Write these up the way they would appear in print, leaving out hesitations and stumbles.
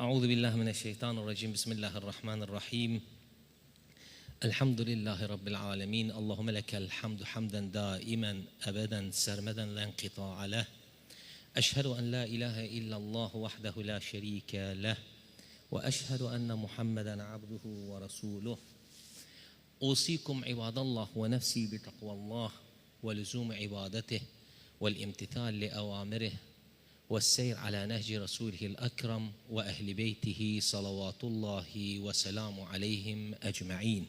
أعوذ بالله من الشيطان الرجيم. بسم الله الرحمن الرحيم. الحمد لله رب العالمين. اللهم لك الحمد حمدا دائما أبدا سرمدا لا انقطاع له. أشهد أن لا إله إلا الله وحده لا شريك له، وأشهد أن محمدا عبده ورسوله. أوصيكم عباد الله ونفسي بتقوى الله ولزوم عبادته والامتثال لأوامره والسير على نهج رسوله الأكرم وأهل بيته صلوات الله وسلامه عليهم أجمعين.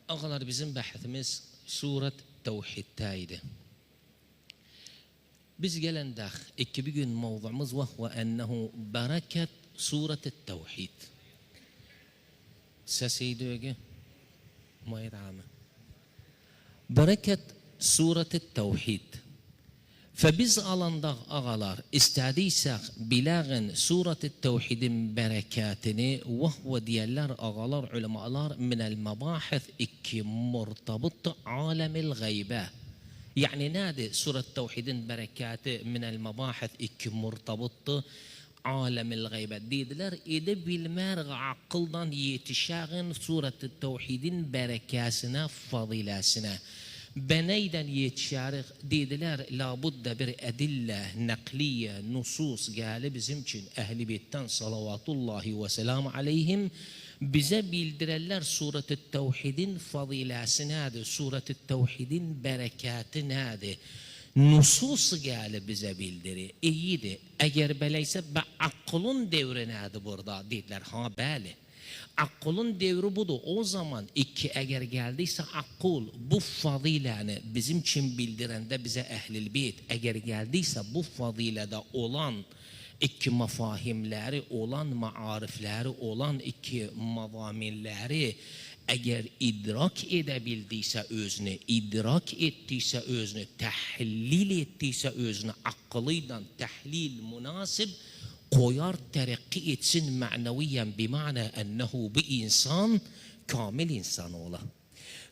Ağalar, bizim bahsimiz Suret Tevhid'teydi. Biz gelende iki gün mevzumuz ve ennehu bereket Suret Tevhid. Sesiydi öge? Mayet ame. Bereket Suret Tevhid. Febiz alanda ağalar istediysek bilagın Suret Tevhid'in berekatini ve diğerler ağalar ulemalar minel mebahith iki murtabıt alemil gaybe. Yani nadi Suret Tevhid'in berekatı minel mebahith iki murtabıt alemil gaybe dediler. Bilmer akıldan yetişen Suret Tevhid'in berekasına, fadilasına. Beneyden yetişarik dediler, labudda bir edille, nakliye, nusus geldi bizim için Ehl-i Beyt'ten salavatullahi ve selamu aleyhim bize bildirerler Suret-i Tevhid'in fadilası nedir, Suret-i Tevhid'in berekatı nedir? Nusus geldi bize bildiri. İyiydi. Eğer böyleyse aklın devri nedir burada dediler. Ha bəli. Aklın devri budur. O zaman iki eğer geldiyse akıl bu fadilanı bizim için bildirende bize Ehl-i Beyt eğer geldiyse bu fadilada olan iki mefahimleri olan maarifleri olan iki mavaminleri eğer idrak edebildiyse özünü, idrak ettiyse özünü, tahlil ettiyse özünü aklıyla tahlil münasip koyar terakki etsin maneviyen bima'na ennehu bir insan kamil insan ola.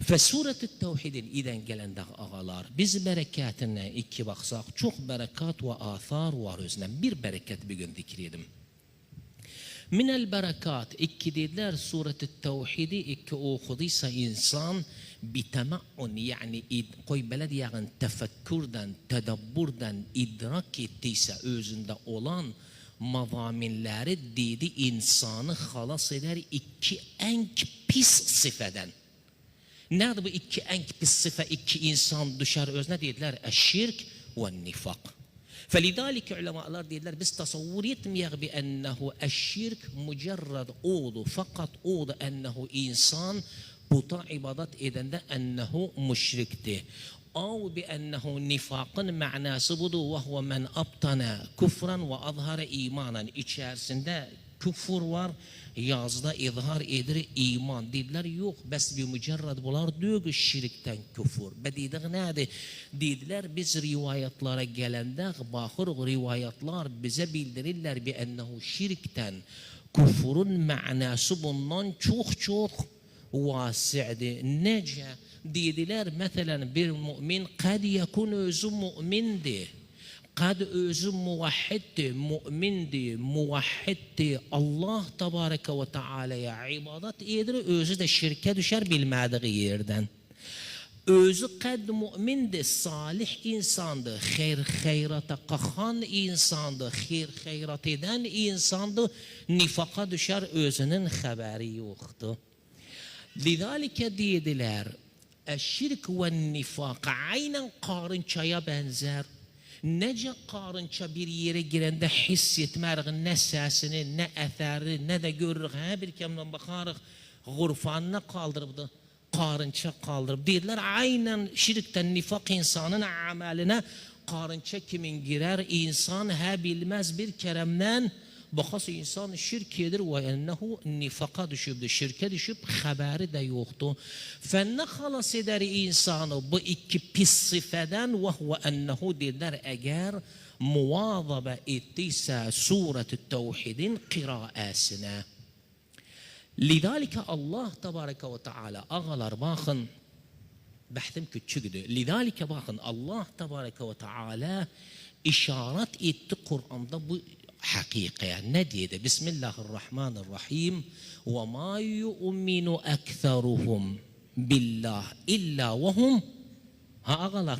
Fesuret-i Tevhid'in iden gelende ağalar biz berekatine iki baksak çok berekat ve athar var özünden bir bereket bir gün dikredim. Minel berekat iki dediler Suret-i Tevhid'i iki okuduysa insan bitema'un yani koy beled yani tefekkürden, tedabburdan idrak ettiyse özünde olan mavaminleri dedi insanı halas eder iki en pis sıfeden. Nerede bu iki en pis sıfa iki insan düşer özüne dediler eşşirk ve nifak. فلذلك علماءlar dediler biz tasavvur etmeyek bi ennehu eşşirk mücerred oldu fakat oldu ennehu insan puta ibadet edende ennehu müşrikti. أو بأنه نفاق معنى سبده وهو من أبطن كفرا وأظهر إيمانا içerisinde küfür var yazda izhar edir iman dediler yok bes bir mücerred bular diyor şirkten küfür bedidik neydi dediler biz rivayetlara gelende bakır rivayetler bize bildirirler bi ennehu şirkten küfürün manası bundan çok vasi'di nece dediler mesela bir mümin kad yakun özü mümindi kad özü muvahhiddi mümindi muvahhiddi Allah tebareke ve teala'ya ibadet edir özü de şirke düşer bilmediği yerden özü kad mümindi salih insandı hayrata kahan insandı hayrat eden insandı nifaka düşer özünün haberi yoktu. Lidalike dediler eşşirk ve nifak aynen karınçaya benzer. Nece karınça bir yere girende hissetmerik ne sesini, ne etherini, ne de görürük. Bir kemden bakarıq, gurfanına kaldırıbdı. Karınça kaldırıp. Dediler aynen şirkten nifak insanın ameline karınça kimin girer? İnsan bilmez bir keremden bakası insan şirk edir ve ennehu nifaka düşübdü, şirke düşüp haberi de yoktu. Fenne halas eder insanı bu iki pis sıfeden ve huve ennehu dediler eğer muvazabe ettiyse Suret-i Tevhid'in kiraasına. Lidalike Allah tebareke ve teala ağalar bakın Bahtim küçüktü. Lidalike bakın Allah Tebareke ve Teala işaret etti Kur'an'da bu hakikaya. Ne dedi? Bismillahirrahmanirrahim. Ve ma yu'minu ekseruhum billah illa ve hum ha ağalar.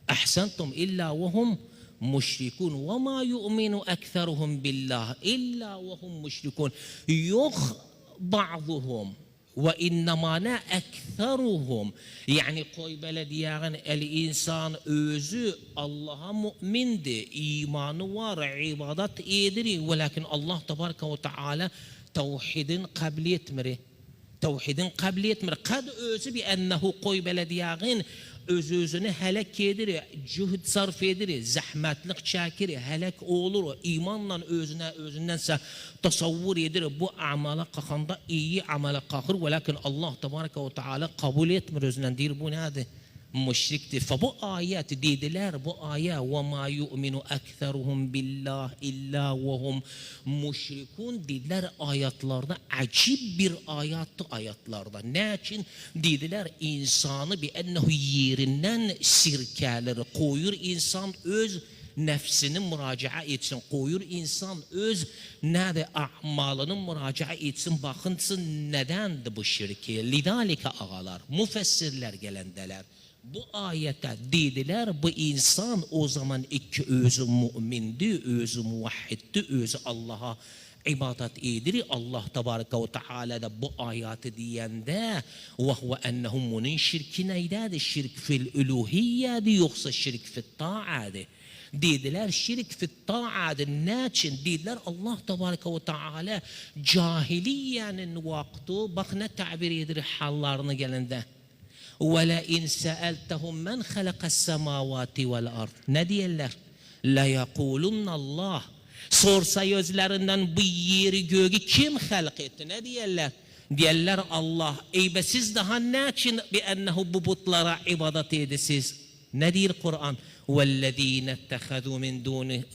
Ahsentum illa ve hum müşrikun. Ve ma yu'minu ekseruhum billah illa ve hum müşrikun. Yok bazıhum ve innamana ekseruhum. Yani koy belediyeğin el insan özü Allah'a mümindi, imanı var, ibadet ediri. Velakin Allah Tebareke ve Teala tevhidin kabul etmiri. Tevhidin kabul etmiri. Kad özü bi ennehu koy belediyeğin öz-özünü helak edir, cühd sarf edir, zahmetlik çekir, helak olur, imanla özündense tasavvur edir. Bu amala kalkanda iyi amala kalkır. Velakin Allah Tebareke ve Teala kabul etmir özünden deyir. Bu nedir? Müşriktir. Fa bu ayet dediler, bu ayet ve ma yu'minu ekseruhum billah illa ve hum müşrikun dediler ayetlarda. Acib bir ayetti ayetlarda. Ne için? Dediler insanı bi ennehu yerinden sirkeleri koyur, insan öz nefsini müracaat etsin, koyur insan öz nerede amalını müracaat etsin, bakınsın nedendi bu şirki. Lidalike ağalar, müfessirler gelendeler. Bu ayette dediler bu insan o zaman iki özü mümindi, özü muvahhiddi, özü Allah'a ibadet edir. Allah Tebareke ve Teala da bu ayeti diyende ve huve ennehum bunun şirki neydi? Şirk fil uluhiyyedi yoksa şirk fil ta'adi. Dediler şirk fil ta'adi. Ne için? Dediler Allah Tebareke ve Teala cahiliyenin vakti bak ne tabir edir hallarını gelende. وَلَئِنْ سَأَلْتَهُمْ مَنْ خَلَقَ السَّمَاوَاتِ وَالْأَرْضِ Ne diyorlar? لَيَقُولُنَّ اللّٰهِ Sorsa gözlerinden bu yeri göğü kim halk etti? Ne diyorlar? Diyorlar Allah. Eybe siz daha ne için بِأَنَّهُ bu butlara ibadet edesiz? Ne diyor Kur'an? وَالَّذ۪ينَ اتَّخَذُوا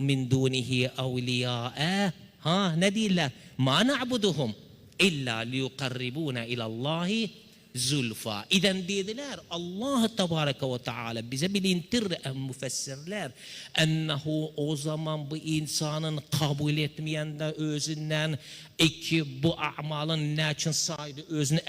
مِنْ دُونِهِ اَوْلِيَاءَ Ha ne diyorlar? مَا نَعْبُدُهُمْ اِلَّا لِيُقَرِّبُونَ اِلَى اللّٰهِ zulfa. İden dediler Allah Tebareke ve Teala bize bilintir müfessirler ennehu o zaman bu insanın kabul etmeyen de özünden iki bu amalın ne için saydı özünü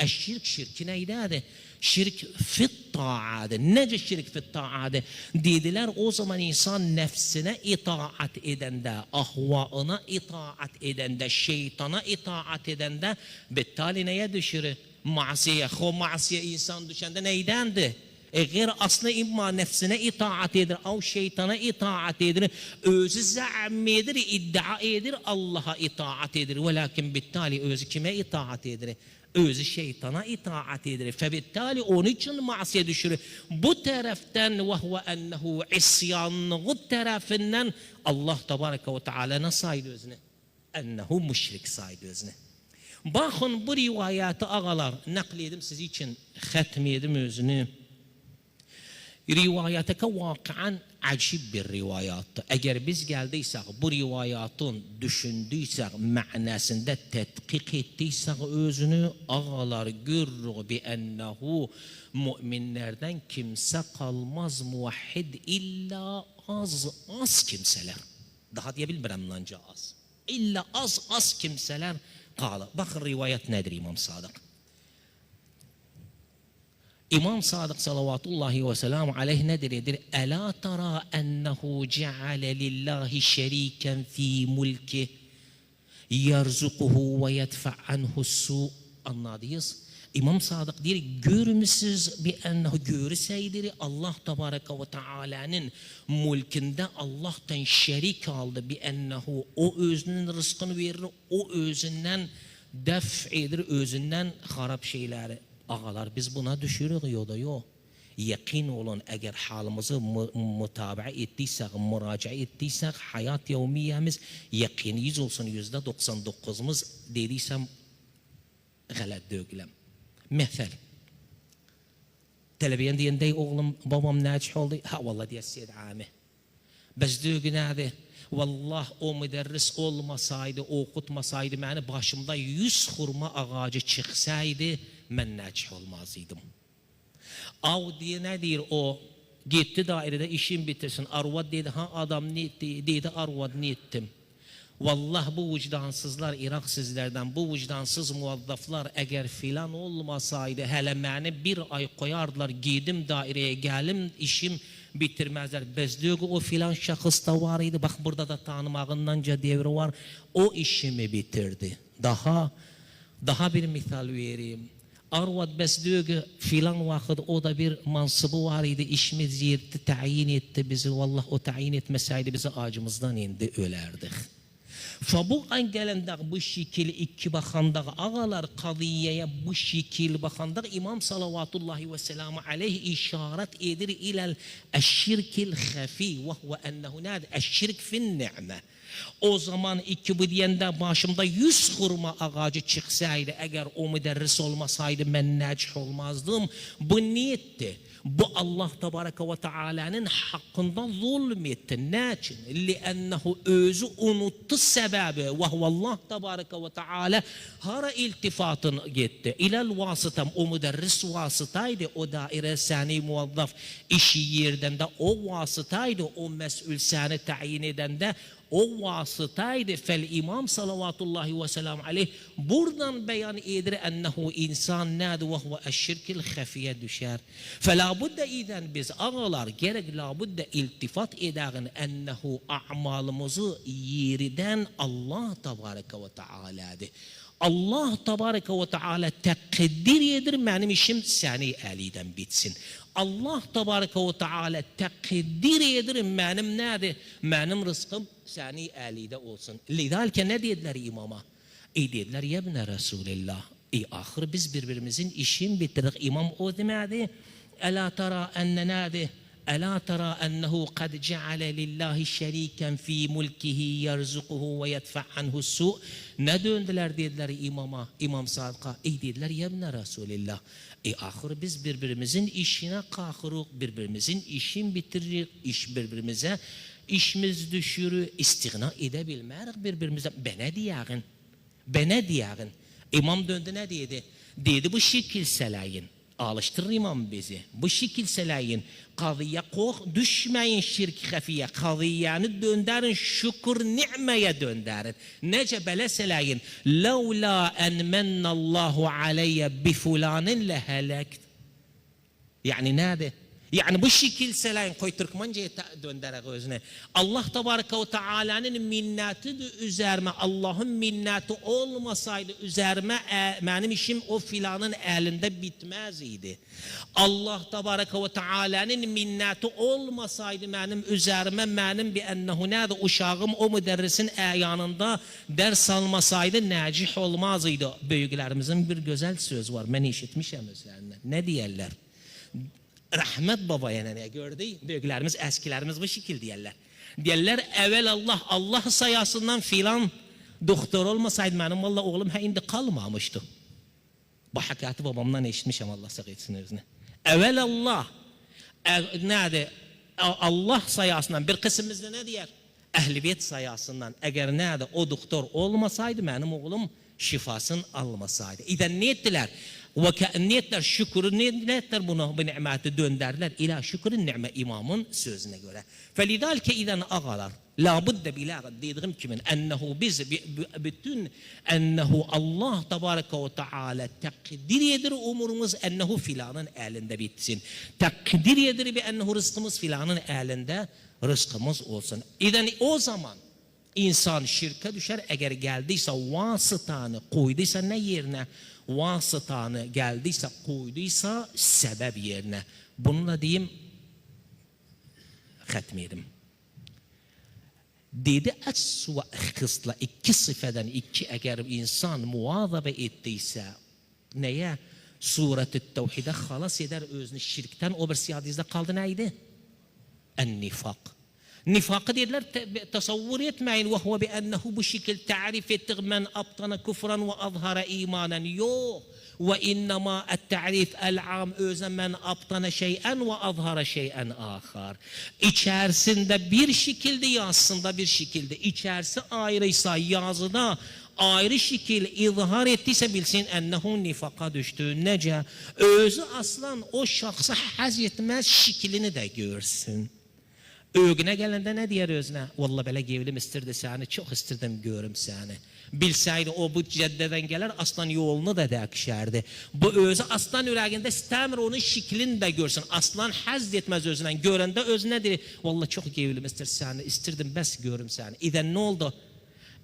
şirk neydi? Şirk fit ta'ade. Nece şirk fit ta'ade? Dediler o zaman insan nefsine itaat edende, ahvaına itaat edende, şeytana itaat edende bittali neye düşürür? Masiye, o masiye insan düşende neydendi? Eğer aslında imma nefsine itaat edir, o şeytana itaat edir, özü zamm edir, iddia edir, Allah'a itaat edir. Velakin bittali özü kime itaat edir? Özü şeytana itaat edir. Febittali onun için masiye düşürür. Bu taraftan ve huve ennehu isyanlığı tarafından Allah Tebareke ve Teala ne saydı özüne? Ennehu müşrik saydı özüne. Bakın bu rivayeti ağalar nakledim siz için hatmedim özünü. Rivayeteke vakian acib bir rivayet. Eğer biz geldiysek bu rivayetin düşündüysek manasında tetkik ettiysek özünü ağalar görür bi ennehu müminlerden kimse kalmaz muvahhid illa az kimseler. Daha diyebilmirəm lanca az. İlla az kimseler قال bakın rivayet nedir İmam Sadık? İmam Sadık salavatullahi ve selamu aleyh nedir? Ela tara ennehu ceale lillahi şeriken fi mulki yerzukuhu ve yedfa anhu su. Anladıyız. İmam Sadık diyor görmüşsünüz bi ennehu görseydir Allah Tebareke ve Teala'nın mülkünde Allah'tan şerik aldı bi ennehu o özünün rızkını verir, o özünden def edir, özünden harap şeyleri. Ağalar biz buna düşürük ya da yok. Yakin olun eğer halimizi mutabaa ettiysek, müracaat ettiysek hayat yevmiyemiz yakiniyiz olsun %99'umuz dediysem galat dögülem. Mesela televizyonda diyende oğlum babam necih oldu. Ha vallahi diye Seyyid Ami. Biz diyor nerede? Vallahi o müderris olmasaydı, okutmasaydı beni başımda 100 hurma ağacı çıksaydı ben necih olmazdım. Av diye ne diyor o? Gitti dairede işin bitirsin. Arvad dedi, ha adam ne etti? Dedi arvad ne ettim? Vallahi bu vicdansızlar, Irak sizlerden, bu vicdansız muvazzaflar eğer filan olmasaydı hele beni bir ay koyardılar, giydim daireye gelim işim bitirmezler. Bezdiği o filan şahıs da var idi. Bak burada da tanımağındanca devri var. O işimi bitirdi. Daha bir misal vereyim. Arvad bezdiği filan vakit o da bir mansıbı var idi. İşimiz yerdi, tayin etti bizi. Vallahi o tayin etmeseydi bizi ağacımızdan indi ölerdik. Bu an gelende bu şekil iki bakanda ağalar kadiyeye bu şekil bakanda İmam salavatullahi ve selamu aleyhi işaret edir ilal eşşirkil hafi ve huve ennehu nâd eşşirk fin ni'me. O zaman iki bu diyende başımda 100 hurma ağacı çıksaydı, eğer o müderris olmasaydı ben necih olmazdım. Bu niyetti. Bu Allah Tebareke ve Teala'nın hakkında zulmetti. Niçin? Li'ennehu özü unuttu sebebi. Ve Allah Tebareke ve Teala hara iltifatın gitti. İlal vasıtam o müderris vasıtaydı. O daire sani muvazzaf işi yerden de o vasıtaydı. O mesul sani tayin eden de o vasıtaydı. Fel İmam salavatullahi ve selamu aleyh buradan beyan edir ennehu insan nâd ve huve eşşirkil hafiye düşer. Felabudde iden biz ağalar gerek labudde iltifat edağın ennehu a'malımızı yeriden Allah Tebareke ve Teala'dı. Allah Tebareke ve Teala takdir edir benim işim seni eliden bitsin. Allah Tebareke ve Teala takdir edir benim nedir? Benim rızkım seni elide olsun. Lidalke ne dediler imama? Dediler ya ibne Resulillah. Ahir biz birbirimizin işini bitirdik. İmam o demedi. Ela tara enne nadi. Ela tara ennehu kad ceale lillahi şeriken fi mulkihi yerzukuhu ve yedfa anhu su. Ne döndüler dediler imama, İmam Sadık'a. Dediler ya ibne Resulillah. Ahir biz birbirimizin işine kalkırıq, birbirimizin işini bitiririk, iş birbirimize işimiz düşürü, istigna edebilmerik birbirimize. Bana diyağın. İmam döndü ne dedi? Dedi bu şekil selayin. Alıştırır imam bizi. Bu şekil selayin. Kadıya kork, düşmeyin şirk hafiye. Kadıyanı dönderin, şükür ni'meye dönderin. Nece bele selayin. Levla en mennallahu aleyye bi fulanin lehelekt. Yani nerede? Yani bu şekil selayin koy Türkmence'ye döndürerek özüne. Allah Tebareke ve Teala'nın minneti de üzerime, Allah'ın minneti olmasaydı üzerime benim işim o filanın elinde bitmezdi. Allah Tebareke ve Teala'nın minneti olmasaydı benim üzerime benim bir ennehu nâde uşağım o müderrisin yanında ders almasaydı necih olmazdı. Büyüklerimizin bir güzel söz var. Ben işitmişim üzerine. Ne diyorlar? Rahmet babaya ne gördü? Büyüklerimiz, eskilerimiz bu şekil diyorlar. Diyorlar evvel Allah sayasından filan doktor olmasaydı benim vallahi oğlum indi kalmamıştı. Bu hakikati babamdan eşitmişim Allah sakıtsın özüne. Evvel Allah sayasından bir kısmımızda ne diyor? Ehl-i Beyt sayasından eğer nerede o doktor olmasaydı benim oğlum şifasını almasaydı. İden ne ettiler? Ve şükür niyetler bunu bu nimeti dönderler ila şükürün ni'me imamın sözüne göre. Felidalke iden ağalar labudde bilâgı dediğim kimin ennehu biz bütün ennehu Allah Tebareke ve Teala takdir edir umurumuz ennehu filanın elinde bitsin. Takdir edir bi ennehu rızkımız filanın elinde rızkımız olsun. İden o zaman insan şirke düşer eğer geldiyse vasıtanı koyduysa ne yerine vasıtanı geldiyse koyduysa sebep yerine. Bununla diyeyim hatmeyelim. Dedi esva kısla iki sıfeden iki eğer insan muvazabe ettiyse neye? Suret-i Tevhid'e halas eder özünü şirkten o bir siyadizde kaldı neydi? En-nifak. Nifakı dediler tasavvur etmeyin ve huve bi'ennehu bu şekil tarif ettik men abtana küfran ve azhara imanen yok ve innema et-ta'rif el-am özü men abtana şey'en ve azhara şey'en ahar. İçerisinde bir şekilde yazsında bir şekilde içerisi ayrıysa yazıda ayrı şekil izhar ettiyse bilsin ennehu nifaka düştü. Nece? Özü aslan o şahsa haz etmez şeklini de görsün. Öğüne gelende ne diyer özüne? Vallahi böyle gevlim istirdi seni, çok istirdim görüm seni. Bilseydi o bu ceddeden gelir aslan yolunu da dekşerdi. Bu özü aslan yüreğinde istemir onun şeklini de görsün. Aslan haz etmez özünden. Görende özüne dedi. Vallahi çok gevlim istir seni, istirdim bes görüm seni. İden ne oldu?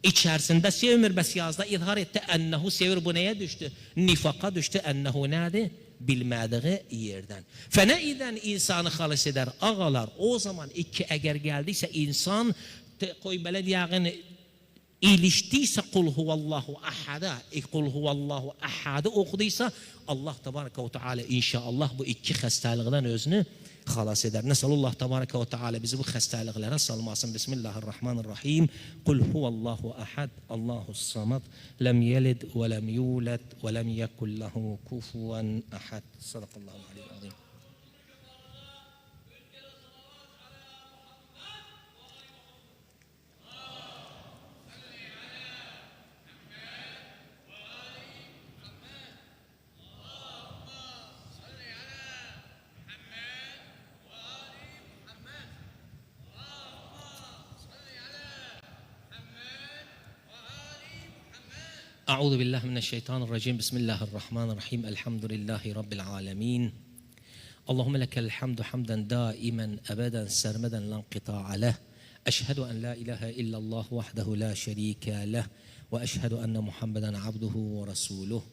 İçerisinde sevmir bes yazda izhar etti. Ennehu sevir bu neye düştü? Nifaka düştü. Ennehu nerede? Bilmediği yerden. Fene iden insanı halis eder ağalar. O zaman iki eğer geldiyse insan koy böyle diyağını iliştiyse kul huvallahu ahada, kul huvallahu ahada okuduysa Allah tebareke ve teala inşallah bu iki hastalıktan özünü halas eder. Nesalullah tebareke ve teala bizi bu hastalıklara salmasın. Bismillahirrahmanirrahim. Kul huvallahu ahad, Allahus samad, lem yelid ve lem yulad ve lem yekun lehu kufuven ahad. Sadakallahu aleyhi ve azim. أعوذ بالله من الشيطان الرجيم. بسم الله الرحمن الرحيم. الحمد لله رب العالمين. اللهم لك الحمد حمدا دائما أبدا سرمدا لا انقطاع له. أشهد أن لا إله إلا الله وحده لا شريك له وأشهد أن محمدا عبده ورسوله.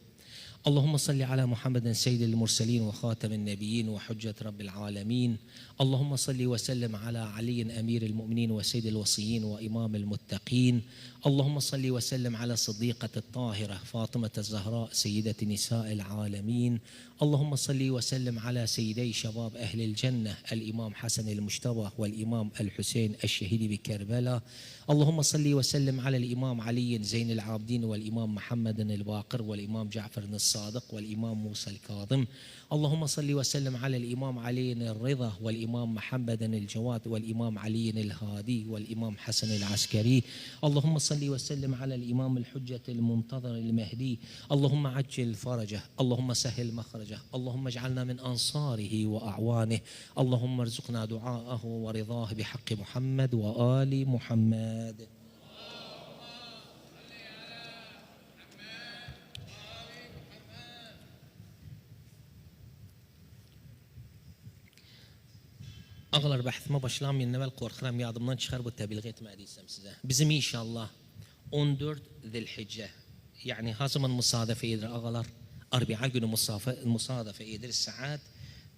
اللهم صل على محمد سيد المرسلين وخاتم النبيين وحجة رب العالمين. اللهم صل وسلم على علي أمير المؤمنين وسيد الوصيين وإمام المتقين. اللهم صل وسلم على صديقة الطاهرة فاطمة الزهراء سيدة نساء العالمين. اللهم صل وسلم على سيدي شباب أهل الجنة الإمام حسن المجتبى والإمام الحسين الشهيد بكربلاء. اللهم صل وسلم على الإمام علي زين العابدين والإمام محمد الباقر والإمام جعفر الصادق والإمام موسى الكاظم. اللهم صل وسلم على الإمام علي الرضا والإمام محمد الجواد والإمام علي الهادي والإمام حسن العسكري. اللهم صل وسلم على الإمام الحجة المنتظر المهدي. اللهم عجل فرجه، اللهم سهل مخرجه، اللهم اجعلنا من أنصاره وأعوانه. اللهم ارزقنا دعاءه ورضاه بحق محمد وآل محمد. Ağalar bahsime başlamayın evvel korkarım yadımdan çıkar bu tebliğ etmediysem size. Bizim inşallah 14 Zilhicce yani ha zaman musadefe edir ağalar. Arbi'a günü musadefe edir saat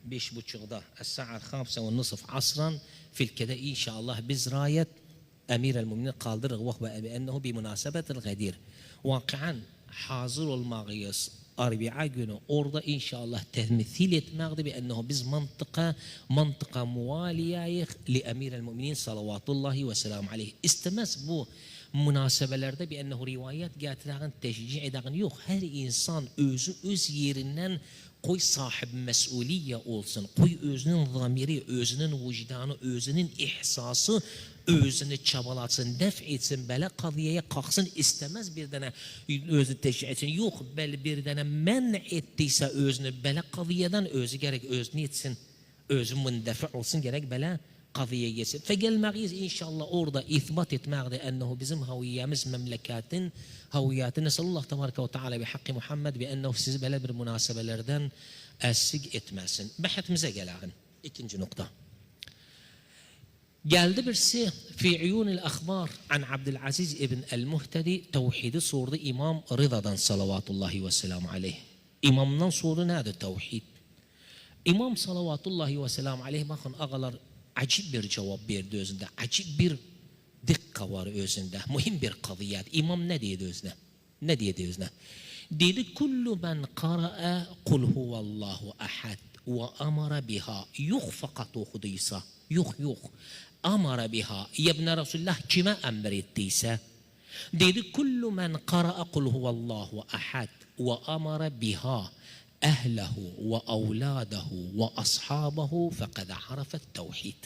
5.30'da. Saat 5:30 asran filkede inşallah biz rayet Emir el-Müminin kaldırır ve ennehu bimunasebetil gadir. Vakıan hazır olmalıyız. Arbi'a günü orada inşallah temsil etmekte ennehu biz mantıka muvaliyayız li Emir el-Müminin salavatullahi ve selamu aleyhi. İstemez bu münasebelerde bir ennehu rivayet getiren teşcih eden yok. Her insan öz yerinden koy sahip mesuliye olsun. Koy özünün zamiri, özünün vicdanı, özünün ihsası özünü çabalatsın, def etsin, böyle kadiyeye kalksın istemez bir tane özü teşhis etsin. Yok, böyle bir tane men ettiyse özünü, böyle kadiyeden özü gerek özünü etsin, özü mündefi olsun gerek böyle kadiyeye geçsin. Fegelmeyiz inşallah orada ithbat etmekte ennehu bizim haviyemiz memleketin haviyatı. Nesallallahu tebareke ve teala bi hakkı Muhammed bi ennehu sizi böyle bir münasebelerden esig etmesin. Bahsetimize gelelim. İkinci nokta. Geldi birisi fi uyunil akhbar an Abdülaziz ibn el-Muhtedi tevhidi sordu İmam Rıza'dan salavatullahi ve selamu aleyh. İmamdan sordu nedir tevhid? İmam salavatullahi ve selamu aleyh bakın ağalar acib bir cevap verdi özünde. Acib bir dikka var özünde. Mühim bir kadiyat. İmam ne dedi özüne? Ne dedi özüne? Dedi kullu men qara'a kul huvallahu ahad ve amara biha. Yok fakat okuduysa. Yok. Amara biha. Yebne Resulullah kime emrettiyse? Dedi kullu men qara'a kul huvallahu ahad ve amara biha. أهله وأولاده وأصحابه فقد عرف التوحيد.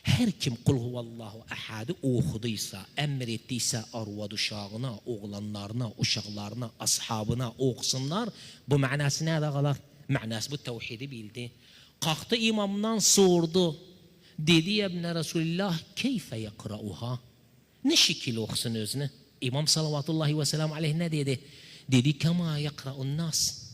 Her kim kul huvallahu ahad okuduysa, emrettiyse arvad uşağına, oğlanlarına, uşaklarına, ashabına okusunlar. Bu manası nerede kalır? Manası bu tevhidi bildi. Kalktı imamdan sordu. Dedi ya ibne Resulullah keyfe yakra'uha? Ne şekil okusun özünü? İmam salavatullahi ve selamu aleyh ne dedi? Dedi kema yakra'un nas.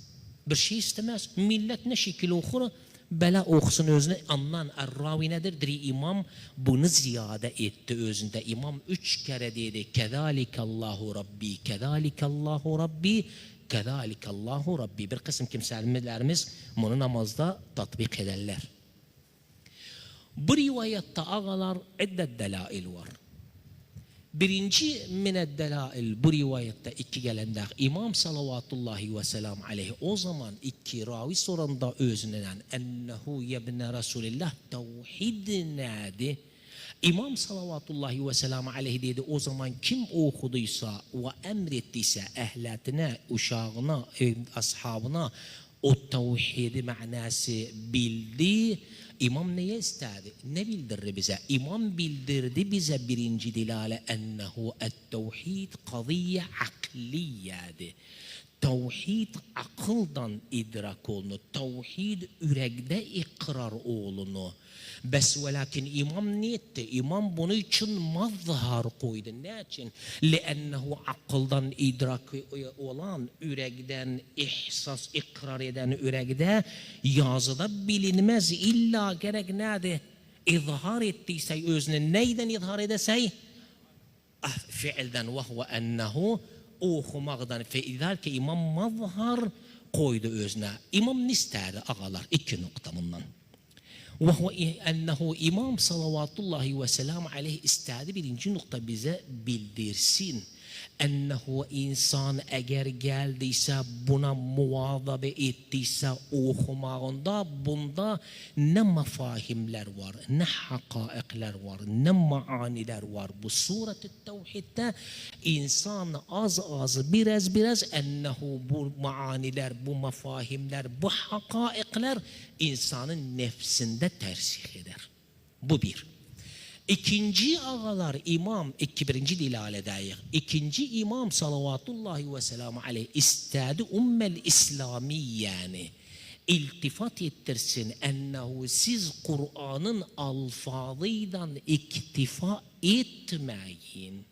Bir şey istemez. Millet ne şekil okur? Bela okusun özünü. Anlan Erravi nedir? Dedi imam bunu ziyade etti özünde. İmam 3 kere dedi. Kezalikallahu Rabbi, kezalikallahu Rabbi, kezalikallahu Rabbi. Bir kısım kimselerimiz bunu namazda tatbik ederler. Bu rivayette ağalar iddet delail var. Birinci mined delail bu rivayette iki gelende İmam salavatullahi ve selam aleyhi o zaman iki ravi soranda özünen ennehu yebne Resulillah tevhid nadi. İmam salavatullahi ve selam aleyhi dedi o zaman kim okuduysa ve emrettiyse ehlatine, uşağına, ashabına o tevhidi manası bildi. İmam neye istedi? Ne bildirdi bize? İmam bildirdi bize birinci dilale ennehu et-tevhid kadiye akliyedi. Tevhid akıldan idrak olunu. Tevhid yürekte ikrar olunu. Bes ve lakin imam ne etti? İmam bunun için mazhar koydu. Ne için? Lennehu akıldan idrak olan, yürekten ihsas, ikrar eden yürekte yazıda bilinmez. İlla gerek nedir? İzhar ettiyse özünü neyden izhar edesey? Fiilden ve huve ennehu okumaktan. Feizalke imam mazhar koydu özüne. İmam ne istedi ağalar? İki nokta bundan. وهو أنه İmam sallallahu ve selam aleyhi istedi birinci nokta bize bildirsin. Ennehu insan eğer geldiyse buna muvazabe ettiyse okumağında bunda ne mefahimler var, ne hakaikler var, ne maaniler var. Bu suret-i tevhidde insan az biraz ennehu bu maaniler, bu mefahimler, bu hakaikler insanın nefsinde tersih eder. Bu bir. İkinci ağalar imam, birinci dilaledayıq. İkinci imam salavatullahi ve selamu aleyh istedi ummel İslami yani iltifat ettirsin ennehu siz Kur'an'ın alfazıyla iktifa etmeyin.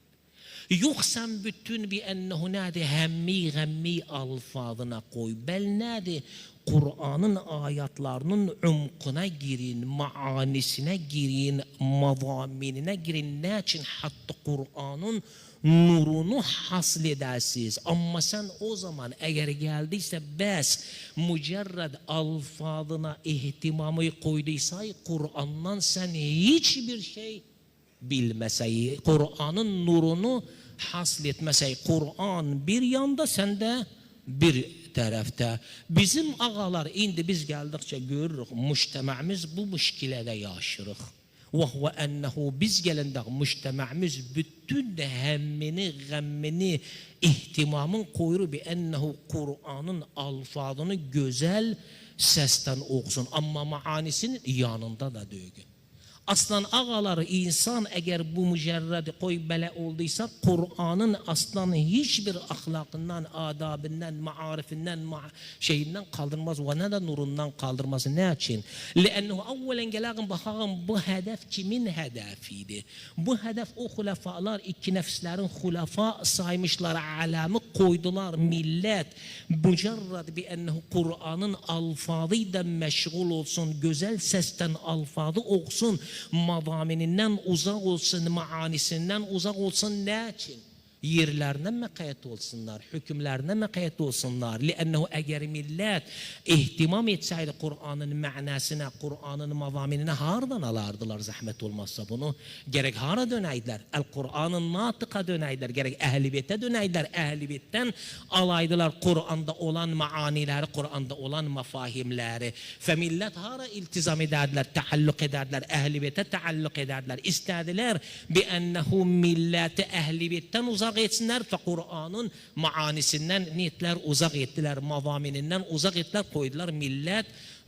Yoksa bütün bir ennehu nadi hemmi alfazına koy. Bel nadi Kur'an'ın ayatlarının umkuna girin, maanisine girin, mazaminine girin. Ne için? Hatta Kur'an'ın nurunu hasledəsiz. Ama sen o zaman eğer geldiyse bes mücerred alfazına ihtimamı koyduysa Kur'an'dan sen hiçbir şey bilmesey, Kur'an'ın nurunu hasletmesey, Kur'an bir yanda sende bir tarafta. Bizim ağalar indi biz geldikçe görürük müştemamiz bu müşkilede yaşırıq. Ve huve ennehu biz gelende müştemamiz bütün hemmini, gemmini, ihtimamın koyuru bi ennehu Kur'an'ın alfazını güzel sesten okusun. Ama maanisinin yanında da dögün. Aslan ağaları insan eğer bu mücerredi koy bele olduysa Kur'an'ın aslan hiçbir ahlakından, adabından, maarifinden, şeyinden kaldırmaz ve ne de nurundan kaldırmaz. Ne için? Lennehu evvelen gelağın bakalım bu hedef kimin hedefiydi? Bu hedef o hulefalar iki nefslerin hulefa saymışlar, alamı koydular millet. Mücerred bi ennehu Kur'an'ın alfazıyla meşgul olsun, güzel sesten alfazı okusun. Mazamininden uzak olsun, maanisinden uzak olsun. Ne için? Yerlerine mekayet olsunlar, hükümlerine mekayet olsunlar. Lennehu eğer millet ihtimam etseydi Kur'an'ın manasına, Kur'an'ın mazaminine hardan alardılar zahmet olmazsa bunu. Gerek hara döneydiler, Kur'an'ın natıka döneydiler, gerek Ehl-i Beyt'e döneydiler, Ehl-i Beyt'ten alaydılar Kur'an'da olan maanileri, Kur'an'da olan mefahimleri. Fe millet hara iltizam ederdiler, taalluk ederdiler, Ehl-i Beyt'e taalluk ederdiler. İstediler bi ennehu milleti Ehl-i Beyt'ten uzak uzak etsinler ve Kur'an'ın maanisinden niyetler uzak ettiler, mavamininden uzak ettiler, koydular millet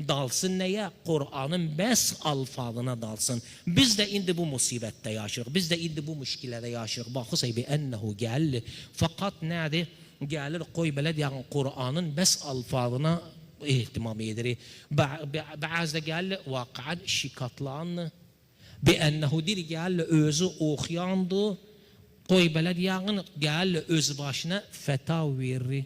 dalsın neye? Kur'an'ın bes alfazına dalsın. Biz de indi bu musibette yaşırıq, biz de indi bu müşkilede yaşırıq. Baxısay bi ennehu gelli, fakat nerede? Gelir koy beled yani Kur'an'ın bes alfazına ihtimam edilir. Bazı da geldi vakaen şikatlanı bi ennehu dir geldi özü okuyandı. Koy beled yani geldi öz başına feta verir.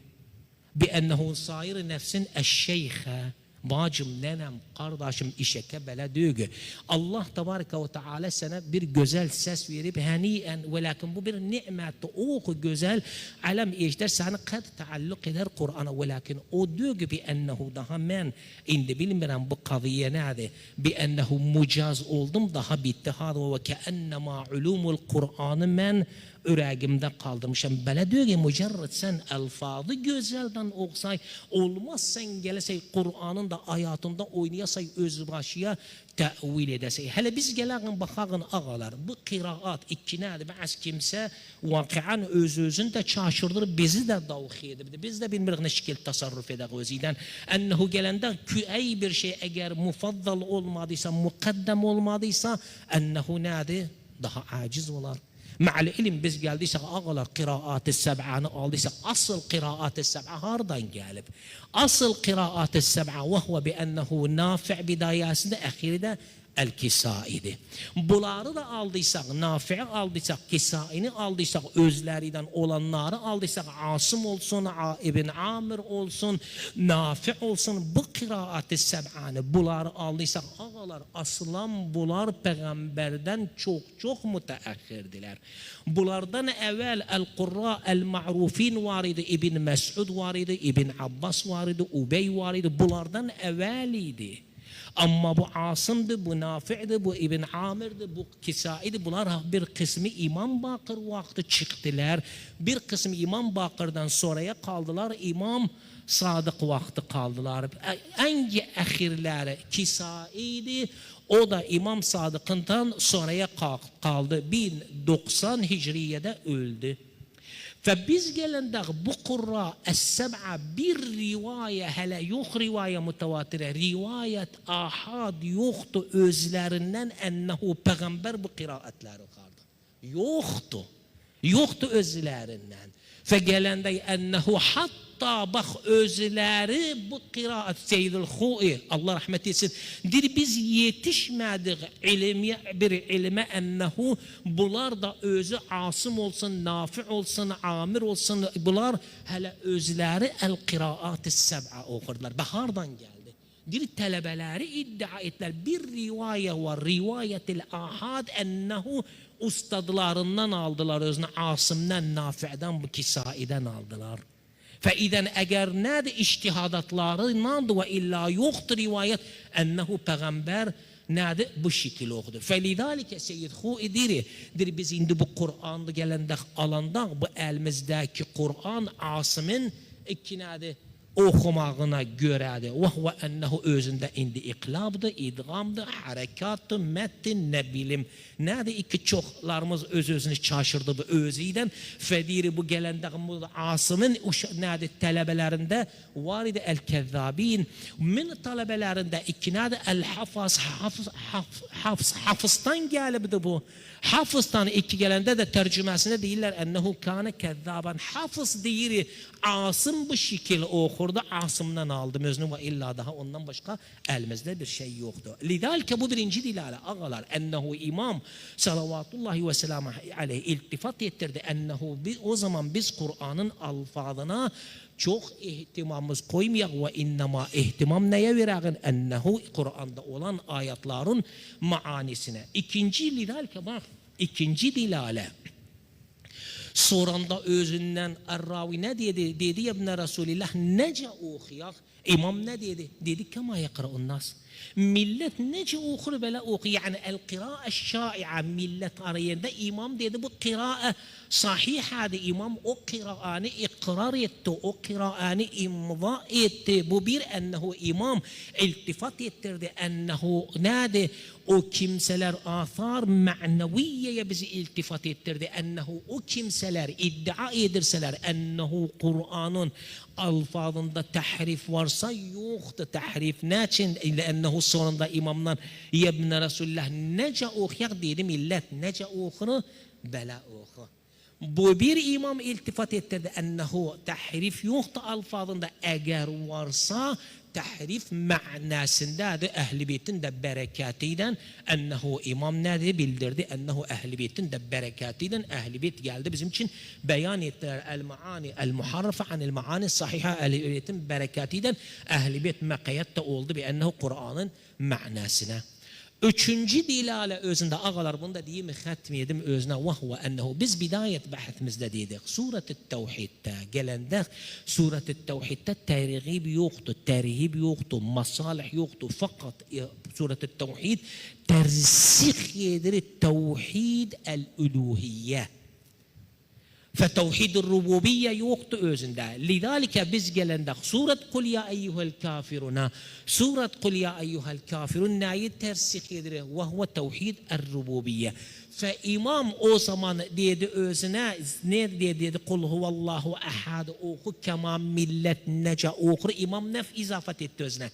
Bi ennehu sayır nefsin eşşeyhe. Bacım, nenem, kardeşim işeke beledüğü. Allah Tebareke ve Teala sana bir güzel ses verip haniyen ve lakin bu bir nimet, o güzel alem işler sana kad taalluk eder Kur'an'a ve lakin o diyor ki bi ennehu daha men indi bilmiyorum bu kaviye nerede bi ennehu mucaz oldum daha bitti hada ve keennema ulumul Kur'an'ı men üregimde kaldırmışım. Böyle diyor ki mücerred sen elfazı güzelden okusay olmaz sen gelesey Kur'an'ın da hayatında oynayasay özbaşıya tevil edesey. Hele biz gelen bakağın ağalar bu kıraat ikinadı bazı kimse vakıan özünde çaşırdır bizi de davhi edip biz de bilmirik ne şekil tasarruf eder özüden ennehu gelende küey bir şey eğer mufaddal olmadıysa mukaddem olmadıysa ennehu nadi daha aciz olar. Ma'al ilim biz geldiysek ağalar kıraat-ı seb'anı aldıysak asıl kıraat-ı seb'a hardan gelip asıl kıraat-ı seb'a ve huve bi ennehu nafi' bidayasında ahirde el-Kisai'di. Bunları da aldıysak, Nafi'i aldıysak, Kisai'ni aldıysak, özlerinden olanları aldıysak, Asım olsun, İbn Amir olsun, Nafi' olsun, bu kıraat-ı seb'anı bunları aldıysak, ağalar aslan bunlar peygamberden çok müteahhirdiler. Bunlardan evvel el-Kurra, el-Ma'rufin var idi, İbn Mes'ud var idi, İbn Abbas var idi, Ubey var idi, bunlardan evveliydi. Ama bu Asım'dı, bu Nafi'di, bu İbn Amir'di, bu Kisai'di. Bunlar bir kısmı İmam Bakır vakti çıktılar. Bir kısmı İmam Bakır'dan sonraya kaldılar. İmam Sadık vakti kaldılar. En ahirleri Kisai'di. O da İmam Sadık'ından sonraya kaldı. 1090 Hicriye'de öldü. Ve biz gelende bu Kurra es-seb'a bir rivaye hele yok rivaye mütevatire rivayet ahad yoktu özlerinden ennehu peygamber bu kıraatleri kaldı. Yoktu özlerinden. Ve gelende ennehu hatta bak özleri bu kıraat Seyyidül Hu'i Allah rahmet etsin. Dir biz yetişmedik bir ilme ennehu bunlar da özü Asım olsun, Nafi olsun, Amir olsun bunlar hele özleri el kıraat-ı seb'a okurdular. Bahardan geldi. Dir talebeleri iddia ettiler. Bir rivaye var. Rivayetil ahad ennehu ustadlarından aldılar özünü. Asım'dan, Nafi'den, bu Kisai'den aldılar. فإذا eğer nerede iştihadatlarından ve illa yoktur rivayet ennehu peygamber nerede bu şekil okudu. Felidalike Seyyid Hu'i dir biz indi bu Kur'an'da gelende alanda bu elimizdeki Kur'an Asım'ın iki nerede okumağına görədir. Və huve ennehu özündə indi iqlabdır, idğamdır, harekatdır, mettin, ne bilim. Nədir? İki çoxlarımız öz-özünü çaşırdı bu özüyden. Fədiri bu gələndə Asım'ın nədir? Tələbələrində var idi el-Kəzzabin. Min tələbələrində iki nədir? El-Hafız, Hafızdan gəlibdi bu. Hafızdan iki gələndə də tərcüməsində deyirlər ennehu kâne kəzzaban. Hafız deyir, Asım bu şekil okurdu, Asım'dan aldım özünü ve illa daha ondan başka elimizde bir şey yoktu. Lidalike bu birinci dilale ağalar ennehu imam salavatullahi ve selamu aleyh iltifat ettirdi ennehu o zaman biz Kur'an'ın alfazına çok ihtimamımız koymayak ve innema ihtimam neye verəğin ennehu Kur'an'da olan ayetlerin maanisine. İkinci lidalike bak ikinci dilale. Soranda özünden Erravi ne dedi? Dedi ya İbn Resulillah nece okuyak? İmam ne dedi? Dedi kema yakra'un nas. Millet nece okur böyle oku. Yani el kıra'a şai'a millet arayında imam dedi bu kıra'a sahihadı. İmam o kıra'anı ikrar etti. O kıra'anı imza etti. Bu bir ennehu imam iltifat ettirdi. Ennehu nade o kimseler athar ma'neviyeye bizi iltifat ettirdi. Ennehu o kimseler etseler, iddia edirseler ennehu Kur'an'ın alfazında tahrif varsa yoktu tahrif. Niçin? Ennehu sonunda imamlar yebne Resulullah nece okuyak dedi millet. Nece okunu? Bela oku. Bu bir imam iltifat ettirdi ennehu tahrif yoktu alfazında. Eğer varsa tahrif manasındadır. Ehl-i Beyt'in de berekatıyla ennehu imam nedir bildirdi. Ennehu Ehl-i Beyt'in de berekatıyla Ehl-i Beyt geldi bizim için beyan ettiler. El-maani el-muharrafa anil maani sahiha Ehl-i Beyt'in berekatıyla Ehl-i Beyt mekayette oldu bi ennehu Kur'an'ın manasına. Üçüncü dilale özünde ağalar bunda diyeyim hatmiyedim özüne vahve ennehu biz bidayet bahithimizde dedik. Suret-i Tevhid'de gelende Suret-i Tevhid'de terhib yoktu, terhib yoktu, masalih yoktu. Fakat Suret-i Tevhid tersih yedir tevhid el-uluhiyye. فتوحيد الربوبية يوقت özünde. لذلك biz gelende Suret Kul ya eyyuhel kafiruna Suret Kul ya eyyuhel kafirun neyi tersih edir? Ve huve tevhid el-rububiyye. Fe imam o zaman dedi özüne ne dedi? Kul huvallahu ahad oku kema millet nece okur. İmam nef izafet etti özüne.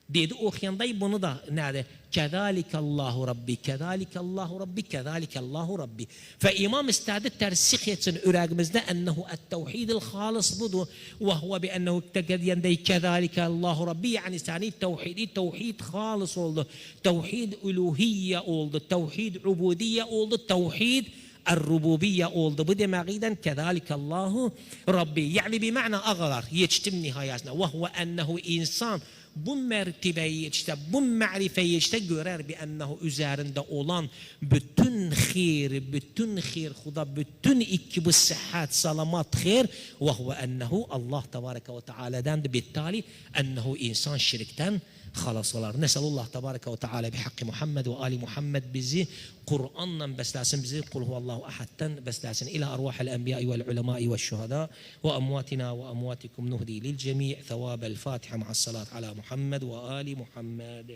Dedi okuyanda bunu da nerede? Kezalikallahu Rabbi, kezalikallahu Rabbi, kezalikallahu Rabbi. Fe imam istedi tersih etsin yüreğimizde ennehu et-tevhidil halis budur. Ve huve bi ennehu tekediyendi kezalikallahu Rabbi. Yani sani tevhid halis oldu. Tevhid uluhiyye oldu. Tevhid ubudiyye oldu. Tevhid الربوبية oldu. Bu demekten kezalikallahu Rabbi. Yani bir mana ağalar yetiştim nihayetine. Ve huve ennehu insan bu mertebeyi işte bu marifeyi işte görer bi ennehu üzerinde olan bütün hayır Huda bütün iki bu sıhhat salamat hayır ve huve ennehu Allah tebareke ve teala'dan da bittali ennehu insan şirkten halasılar. Nesalullah tebareke ve teala bihakkı Muhammed ve ali Muhammed bizi Kur'an'la beslesin bizi kul huvallahu ahad'tan beslesin ila arvahil enbiya'i vel ulemai ve şuhada ve amwatina ve amwatikum nuhdi lil cemi' thawabel Fatiha ma'as salat ala Muhammed ve ali Muhammed.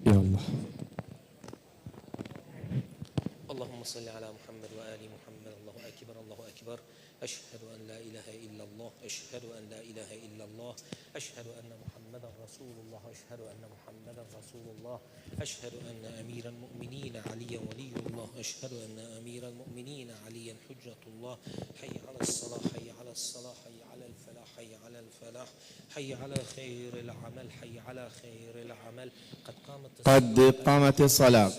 Ya Allah. Allahümme salli ala Muhammed ve ali Muhammed. Allahu ekber, Allahu ekber. Eşhedü en la ilahe illallah. Eşhedü en la ilahe illallah. Eşhedü enne Muhammeden Resulullah. Eşhedü enne Muhammeden Resulullah. Eşhedü enne emiren mu'minine aliyen veliyullah. Eşhedü enne emiren mu'minine aliyen hüccetullah. Hayy alel salah, hayy alel salah, hayy alel felah, hayy alel felah. حي على خير العمل حي على خير العمل قد قامت قد قامت الصلاة